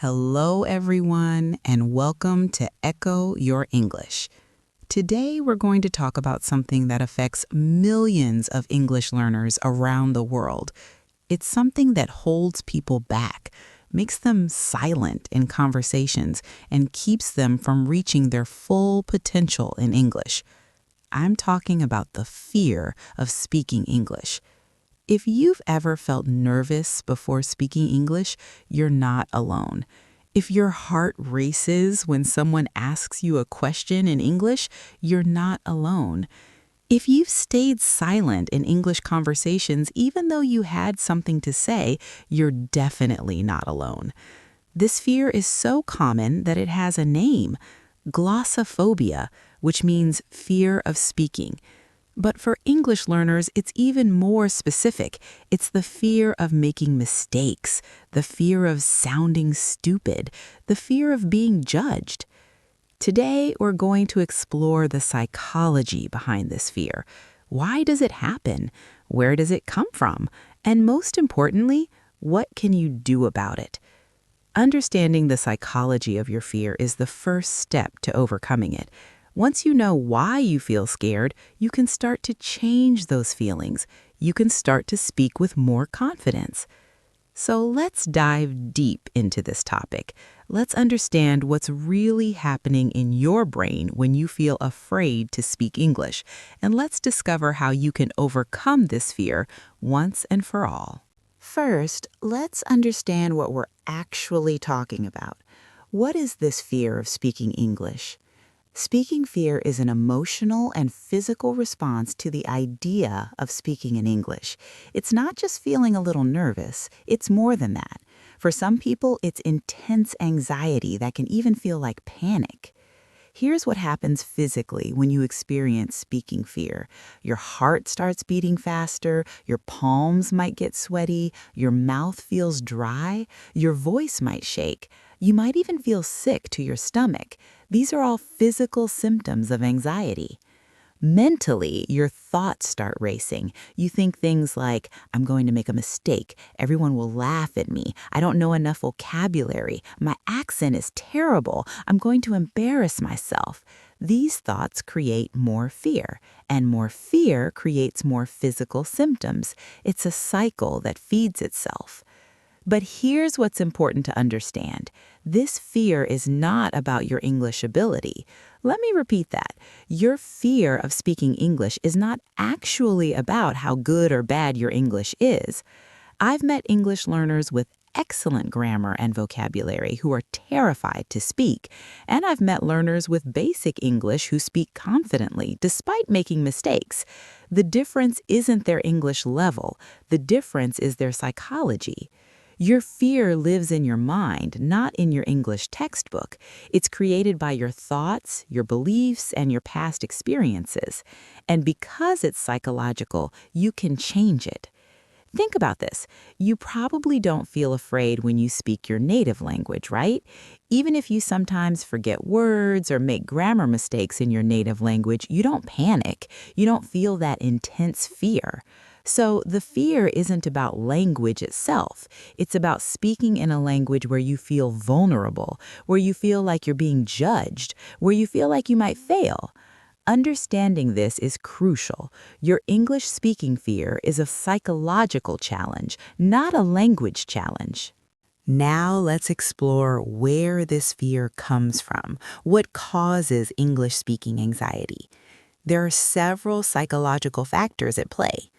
Hello, everyone, and welcome to Echo Your English. Today, we're going to talk about something that affects millions of English learners around the world. It's something that holds people back, makes them silent in conversations, and keeps them from reaching their full potential in English. I'm talking about the fear of speaking English. If you've ever felt nervous before speaking English, you're not alone. If your heart races when someone asks you a question in English, you're not alone. If you've stayed silent in English conversations even though you had something to say, you're definitely not alone. This fear is so common that it has a name, glossophobia, which means fear of speaking. But for English learners, it's even more specific. It's the fear of making mistakes, the fear of sounding stupid, the fear of being judged. Today, we're going to explore the psychology behind this fear. Why does it happen? Where does it come from? And most importantly, what can you do about it? Understanding the psychology of your fear is the first step to overcoming it. Once you know why you feel scared, you can start to change those feelings. You can start to speak with more confidence. So let's dive deep into this topic. Let's understand what's really happening in your brain when you feel afraid to speak English. And let's discover how you can overcome this fear once and for all. First, let's understand what we're actually talking about. What is this fear of speaking English? Speaking fear is an emotional and physical response to the idea of speaking in English. It's not just feeling a little nervous, it's more than that. For some people, it's intense anxiety that can even feel like panic. Here's what happens physically when you experience speaking fear. Your heart starts beating faster, your palms might get sweaty, your mouth feels dry, your voice might shake. You might even feel sick to your stomach. These are all physical symptoms of anxiety. Mentally, your thoughts start racing. You think things like, I'm going to make a mistake. Everyone will laugh at me. I don't know enough vocabulary. My accent is terrible. I'm going to embarrass myself. These thoughts create more fear, and more fear creates more physical symptoms. It's a cycle that feeds itself. But here's what's important to understand. This fear is not about your English ability. Let me repeat that. Your fear of speaking English is not actually about how good or bad your English is. I've met English learners with excellent grammar and vocabulary who are terrified to speak, and I've met learners with basic English who speak confidently despite making mistakes. The difference isn't their English level. The difference is their psychology. Your fear lives in your mind, not in your English textbook. It's created by your thoughts, your beliefs, and your past experiences. And because it's psychological, you can change it. Think about this. You probably don't feel afraid when you speak your native language, right? Even if you sometimes forget words or make grammar mistakes in your native language, you don't panic. You don't feel that intense fear. So the fear isn't about language itself. It's about speaking in a language where you feel vulnerable, where you feel like you're being judged, where you feel like you might fail. Understanding this is crucial. Your English speaking fear is a psychological challenge, not a language challenge. Now let's explore where this fear comes from. What causes English speaking anxiety? There are several psychological factors at play.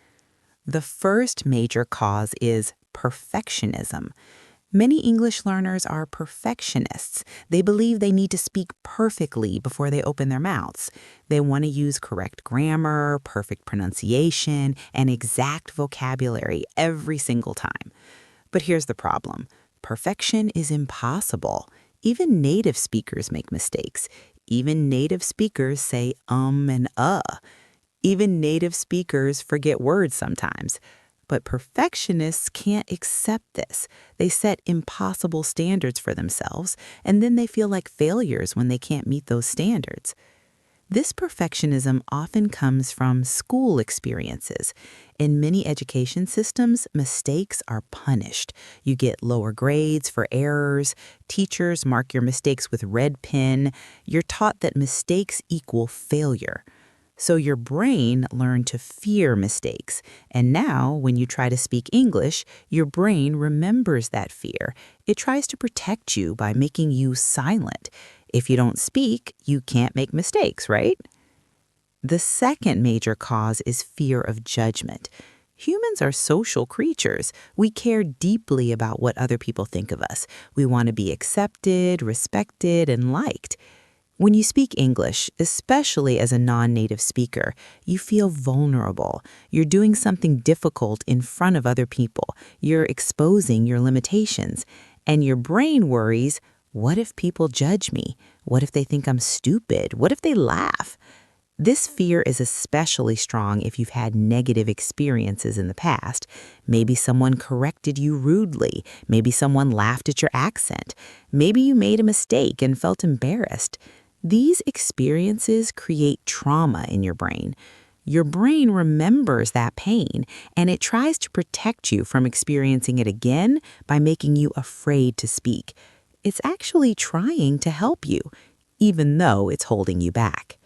The first major cause is perfectionism. Many English learners are perfectionists. They believe they need to speak perfectly before they open their mouths. They want to use correct grammar, perfect pronunciation, and exact vocabulary every single time. But here's the problem. Perfection is impossible. Even native speakers make mistakes. Even native speakers say and Even native speakers forget words sometimes. But perfectionists can't accept this. They set impossible standards for themselves, and then they feel like failures when they can't meet those standards. This perfectionism often comes from school experiences. In many education systems, mistakes are punished. You get lower grades for errors, teachers mark your mistakes with red pen, you're taught that mistakes equal failure. So your brain learned to fear mistakes. And now, when you try to speak English, your brain remembers that fear. It tries to protect you by making you silent. If you don't speak, you can't make mistakes, right? The second major cause is fear of judgment. Humans are social creatures. We care deeply about what other people think of us. We want to be accepted, respected, and liked. When you speak English, especially as a non-native speaker, you feel vulnerable. You're doing something difficult in front of other people. You're exposing your limitations. And your brain worries, what if people judge me? What if they think I'm stupid? What if they laugh? This fear is especially strong if you've had negative experiences in the past. Maybe someone corrected you rudely. Maybe someone laughed at your accent. Maybe you made a mistake and felt embarrassed. These experiences create trauma in your brain. Your brain remembers that pain, and it tries to protect you from experiencing it again by making you afraid to speak. It's actually trying to help you, even though it's holding you back.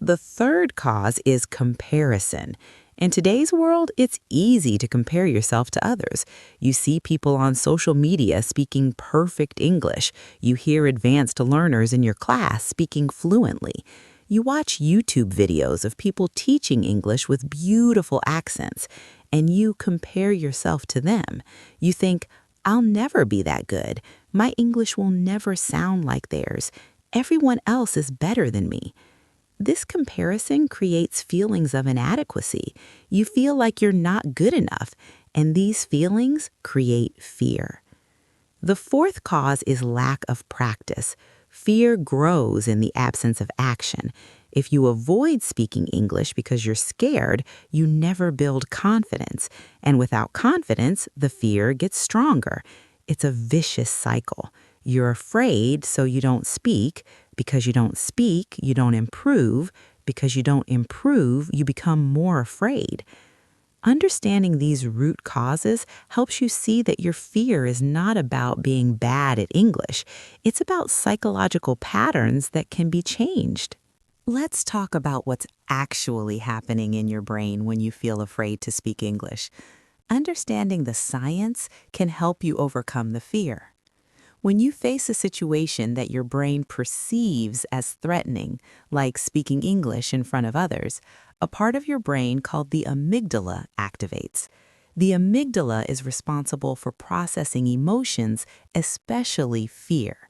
The third cause is comparison. In today's world, it's easy to compare yourself to others. You see people on social media speaking perfect English. You hear advanced learners in your class speaking fluently. You watch YouTube videos of people teaching English with beautiful accents, and you compare yourself to them. You think, I'll never be that good. My English will never sound like theirs. Everyone else is better than me. This comparison creates feelings of inadequacy. You feel like you're not good enough, and these feelings create fear. The fourth cause is lack of practice. Fear grows in the absence of action. If you avoid speaking English because you're scared, you never build confidence. And without confidence, the fear gets stronger. It's a vicious cycle. You're afraid, so you don't speak. Because you don't speak, you don't improve. Because you don't improve, you become more afraid. Understanding these root causes helps you see that your fear is not about being bad at English. It's about psychological patterns that can be changed. Let's talk about what's actually happening in your brain when you feel afraid to speak English. Understanding the science can help you overcome the fear. When you face a situation that your brain perceives as threatening, like speaking English in front of others, a part of your brain called the amygdala activates. The amygdala is responsible for processing emotions, especially fear.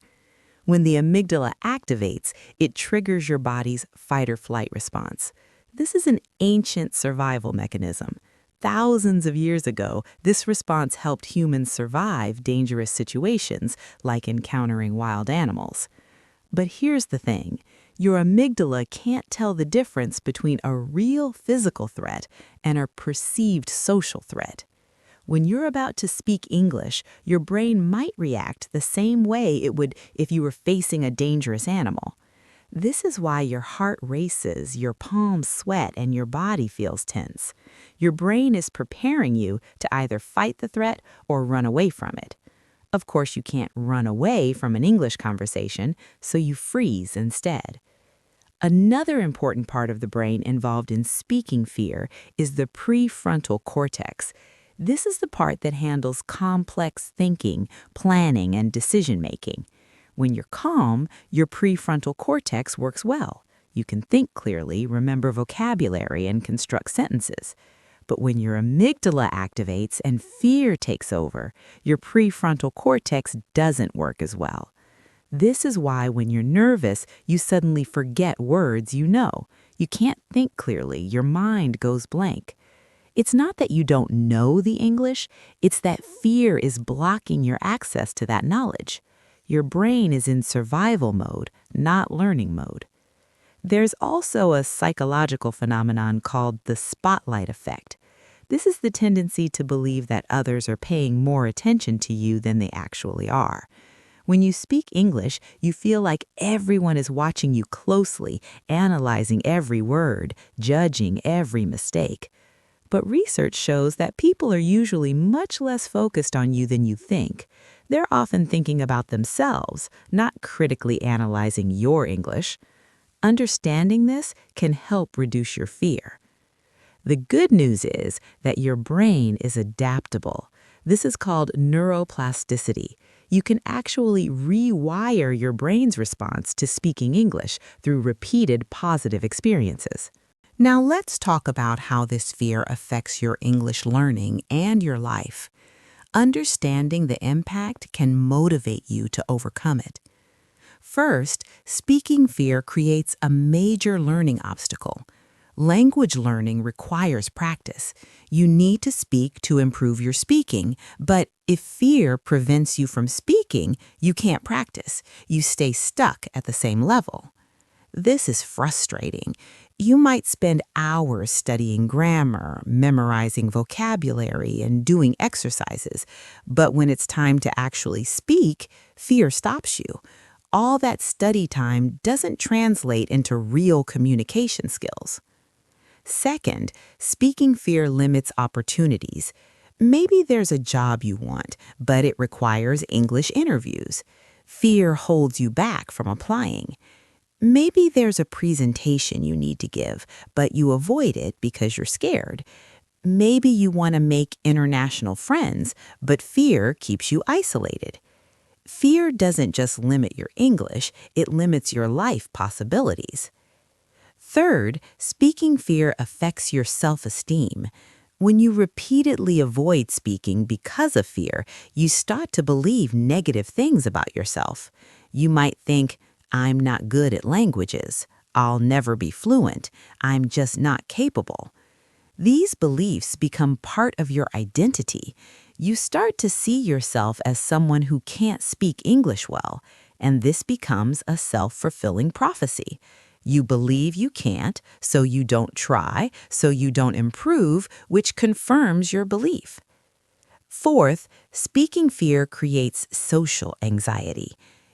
When the amygdala activates, it triggers your body's fight or flight response. This is an ancient survival mechanism. Thousands of years ago, this response helped humans survive dangerous situations, like encountering wild animals. But here's the thing. Your amygdala can't tell the difference between a real physical threat and a perceived social threat. When you're about to speak English, your brain might react the same way it would if you were facing a dangerous animal. This is why your heart races, your palms sweat, and your body feels tense. Your brain is preparing you to either fight the threat or run away from it. Of course, you can't run away from an English conversation, so you freeze instead. Another important part of the brain involved in speaking fear is the prefrontal cortex. This is the part that handles complex thinking, planning, and decision-making. When you're calm, your prefrontal cortex works well. You can think clearly, remember vocabulary, and construct sentences. But when your amygdala activates and fear takes over, your prefrontal cortex doesn't work as well. This is why when you're nervous, you suddenly forget words you know. You can't think clearly, your mind goes blank. It's not that you don't know the English, it's that fear is blocking your access to that knowledge. Your brain is in survival mode, not learning mode. There's also a psychological phenomenon called the spotlight effect. This is the tendency to believe that others are paying more attention to you than they actually are. When you speak English, you feel like everyone is watching you closely, analyzing every word, judging every mistake. But research shows that people are usually much less focused on you than you think. They're often thinking about themselves, not critically analyzing your English. Understanding this can help reduce your fear. The good news is that your brain is adaptable. This is called neuroplasticity. You can actually rewire your brain's response to speaking English through repeated positive experiences. Now let's talk about how this fear affects your English learning and your life. Understanding the impact can motivate you to overcome it. First, speaking fear creates a major learning obstacle. Language learning requires practice. You need to speak to improve your speaking, but if fear prevents you from speaking, you can't practice. You stay stuck at the same level. This is frustrating. You might spend hours studying grammar, memorizing vocabulary, and doing exercises, but when it's time to actually speak, fear stops you. All that study time doesn't translate into real communication skills. Second, speaking fear limits opportunities. Maybe there's a job you want, but it requires English interviews. Fear holds you back from applying. Maybe there's a presentation you need to give, but you avoid it because you're scared. Maybe you want to make international friends, but fear keeps you isolated. Fear doesn't just limit your English, it limits your life possibilities. Third, speaking fear affects your self-esteem. When you repeatedly avoid speaking because of fear, you start to believe negative things about yourself. You might think, I'm not good at languages. I'll never be fluent. I'm just not capable. These beliefs become part of your identity. You start to see yourself as someone who can't speak English well, and this becomes a self-fulfilling prophecy. You believe you can't, so you don't try, so you don't improve, which confirms your belief. Fourth, speaking fear creates social anxiety.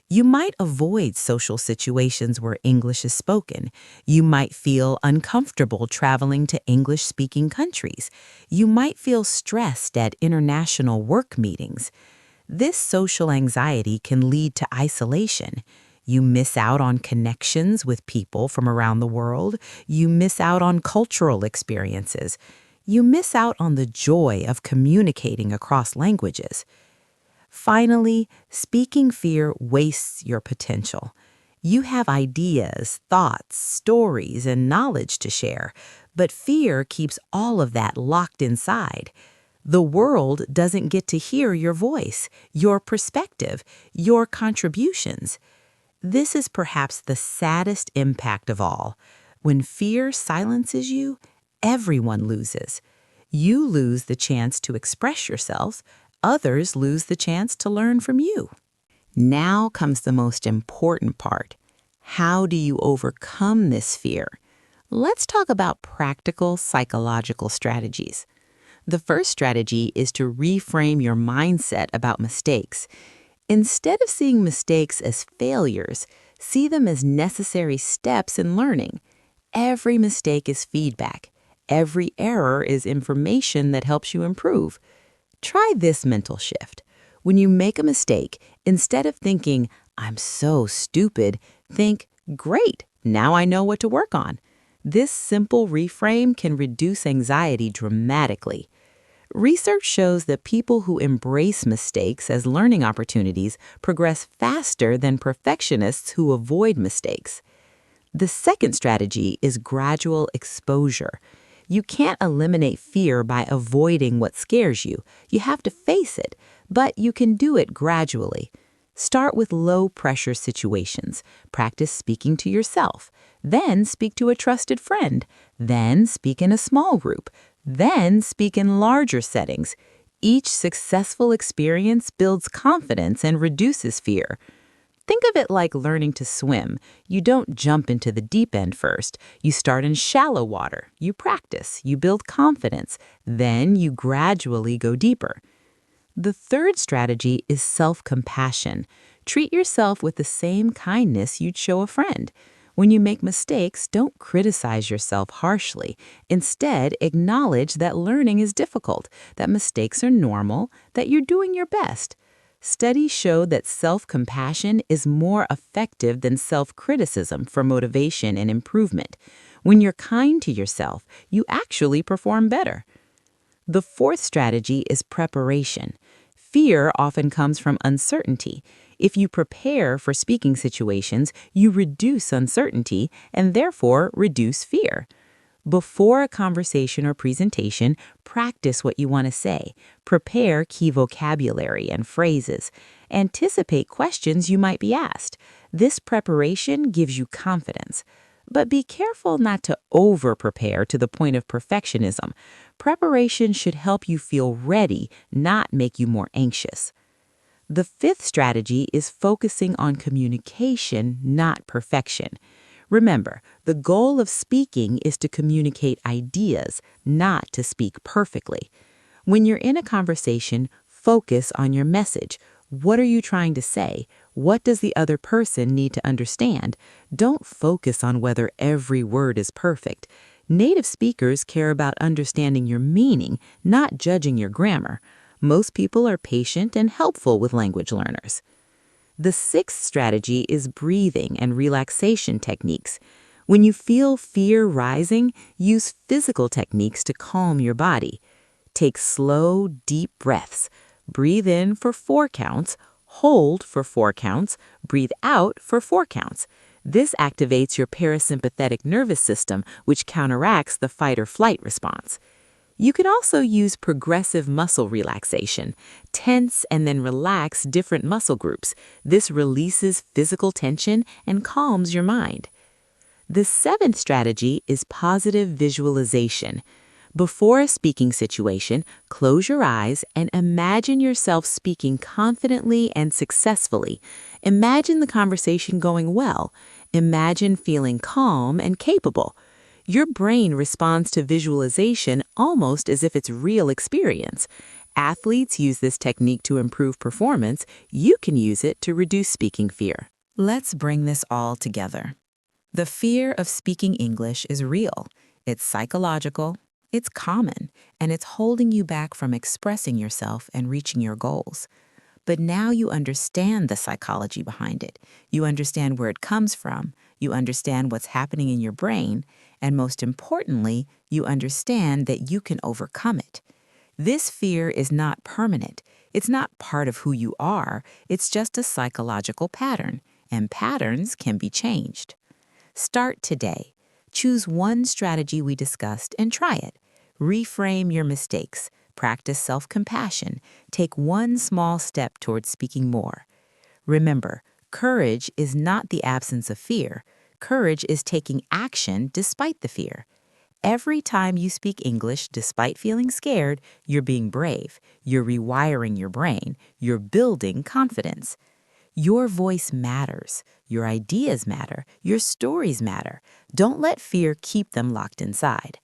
You might avoid social situations where English is spoken. You might feel uncomfortable traveling to English-speaking countries. You might feel stressed at international work meetings. This social anxiety can lead to isolation. You miss out on connections with people from around the world. You miss out on cultural experiences. You miss out on the joy of communicating across languages. Finally, speaking fear wastes your potential. You have ideas, thoughts, stories, and knowledge to share, but fear keeps all of that locked inside. The world doesn't get to hear your voice, your perspective, your contributions. This is perhaps the saddest impact of all. When fear silences you, everyone loses. You lose the chance to express yourself. Others lose the chance to learn from you. Now comes the most important part. How do you overcome this fear? Let's talk about practical psychological strategies. The first strategy is to reframe your mindset about mistakes. Instead of seeing mistakes as failures, see them as necessary steps in learning. Every mistake is feedback. Every error is information that helps you improve. Try this mental shift. When you make a mistake, instead of thinking, I'm so stupid, think, great, now I know what to work on. This simple reframe can reduce anxiety dramatically. Research shows that people who embrace mistakes as learning opportunities progress faster than perfectionists who avoid mistakes. The second strategy is gradual exposure. You can't eliminate fear by avoiding what scares you. You have to face it, but you can do it gradually. Start with low-pressure situations. Practice speaking to yourself. Then speak to a trusted friend. Then speak in a small group. Then speak in larger settings. Each successful experience builds confidence and reduces fear. Think of it like learning to swim. You don't jump into the deep end first. You start in shallow water. You practice. You build confidence. Then you gradually go deeper. The third strategy is self-compassion. Treat yourself with the same kindness you'd show a friend. When you make mistakes, don't criticize yourself harshly. Instead, acknowledge that learning is difficult, that mistakes are normal, that you're doing your best. Studies show that self-compassion is more effective than self-criticism for motivation and improvement. When you're kind to yourself, you actually perform better. The fourth strategy is preparation. Fear often comes from uncertainty. If you prepare for speaking situations, you reduce uncertainty and therefore reduce fear. Before a conversation or presentation, practice what you want to say. Prepare key vocabulary and phrases. Anticipate questions you might be asked. This preparation gives you confidence. But be careful not to over-prepare to the point of perfectionism. Preparation should help you feel ready, not make you more anxious. The fifth strategy is focusing on communication, not perfection. Remember, the goal of speaking is to communicate ideas, not to speak perfectly. When you're in a conversation, focus on your message. What are you trying to say? What does the other person need to understand? Don't focus on whether every word is perfect. Native speakers care about understanding your meaning, not judging your grammar. Most people are patient and helpful with language learners. The sixth strategy is breathing and relaxation techniques. When you feel fear rising, use physical techniques to calm your body. Take slow, deep breaths. Breathe in for 4 counts, hold for 4 counts, breathe out for 4 counts. This activates your parasympathetic nervous system, which counteracts the fight or flight response. You can also use progressive muscle relaxation. Tense and then relax different muscle groups. This releases physical tension and calms your mind. The seventh strategy is positive visualization. Before a speaking situation, close your eyes and imagine yourself speaking confidently and successfully. Imagine the conversation going well. Imagine feeling calm and capable. Your brain responds to visualization almost as if it's real experience. Athletes use this technique to improve performance. You can use it to reduce speaking fear. Let's bring this all together. The fear of speaking English is real. It's psychological, it's common, and it's holding you back from expressing yourself and reaching your goals. But now you understand the psychology behind it. You understand where it comes from. You understand what's happening in your brain. And most importantly, you understand that you can overcome it. This fear is not permanent. It's not part of who you are. It's just a psychological pattern. And patterns can be changed. Start today. Choose one strategy we discussed and try it. Reframe your mistakes. Practice self-compassion. Take one small step towards speaking more. Remember, courage is not the absence of fear. Courage is taking action despite the fear. Every time you speak English despite feeling scared, you're being brave. You're rewiring your brain. You're building confidence. Your voice matters. Your ideas matter. Your stories matter. Don't let fear keep them locked inside.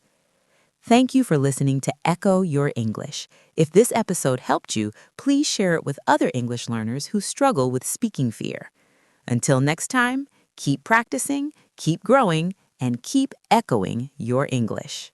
Thank you for listening to Echo Your English. If this episode helped you, please share it with other English learners who struggle with speaking fear. Until next time, keep practicing, keep growing, and keep echoing your English.